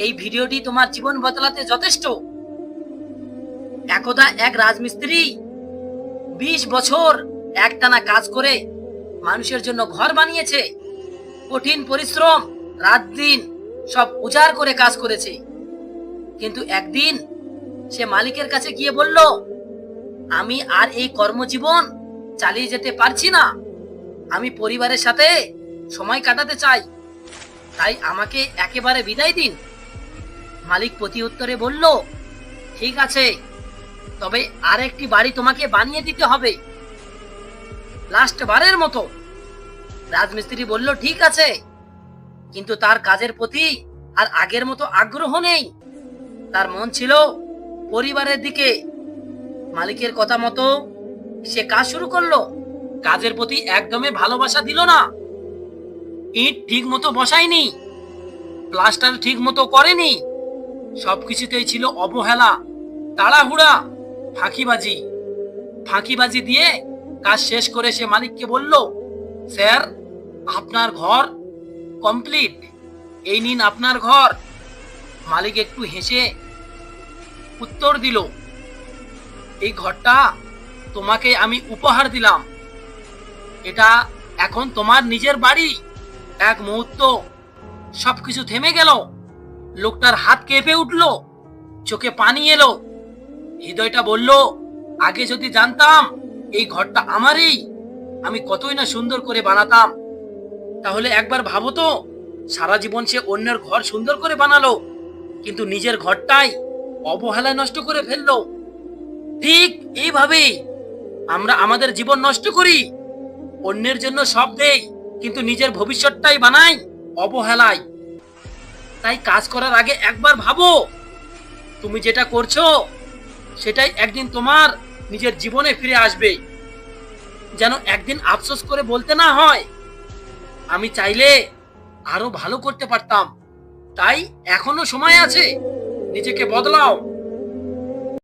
এই ভিডিওটি তোমার জীবন বদলাতে যথেষ্ট। একদা এক রাজমিস্ত্রি 20 বছর একটানা কাজ করে মানুষের জন্য ঘর বানিয়েছে। কঠিন পরিশ্রম, রাত দিন সব উজাড় করে কাজ করেছে। কিন্তু একদিন সে মালিকের কাছে গিয়ে বলল, আমি আর এই কর্মজীবন চালিয়ে যেতে পারছি না। আমি পরিবারের সাথে সময় কাটাতে চাই, তাই আমাকে একেবারে বিদায় দিন। মালিক প্রতি উত্তরে বলল, ঠিক আছে, তবে আর একটি বাড়ি তোমাকে বানিয়ে দিতে হবে, লাস্ট বারের মতো। রাজমিস্ত্রি বলল, ঠিক আছে, কিন্তু তার কাজের প্রতি আর আগের মতো আগ্রহ নেই। তার মন ছিল পরিবারের দিকে। মালিকের কথা মতো সে কাজ শুরু করলো। কাজের প্রতি একদমই ভালোবাসা দিল না। ইট ঠিক মতো বসায়নি, প্লাস্টার ঠিক মতো করেনি, সবকিছুতেই ছিল অবহেলা, তাড়াহুড়া, ফাঁকিবাজি দিয়ে কাজ শেষ করে সে মালিককে বলল, স্যার, আপনার ঘর কমপ্লিট, এই নিন আপনার ঘর। মালিক একটু হেসে উত্তর দিল, এই ঘরটা তোমাকে আমি উপহার দিলাম, এটা এখন তোমার নিজের বাড়ি। এক মুহূর্ত সবকিছু থেমে গেল। লোকটার হাত কেঁপে উঠল, চোখে পানি এলো, হৃদয়টা বলল, আগে যদি জানতাম এই ঘরটা আমারই, আমি কতই না সুন্দর করে বানাতাম। তাহলে একবার ভাবো তো, সারা জীবন সে অন্যের ঘর সুন্দর করে বানালো, কিন্তু নিজের ঘরটাই অবহেলায় নষ্ট করে ফেললো। ঠিক এইভাবেই আমরা আমাদের জীবন নষ্ট করি। অন্যের জন্য সব দেই, কিন্তু নিজের ভবিষ্যৎটাই বানাই অবহেলায়। তাই কাজ করার আগে একবার ভাবো, তুমি যেটা করছো সেটাই একদিন তোমার নিজের জীবনে ফিরে আসবে, যেন একদিন আফসোস করে বলতে না হয়, আমি চাইলে আরো ভালো করতে পারতাম। তাই এখনো সময় আছে, নিজেকে বদলাও।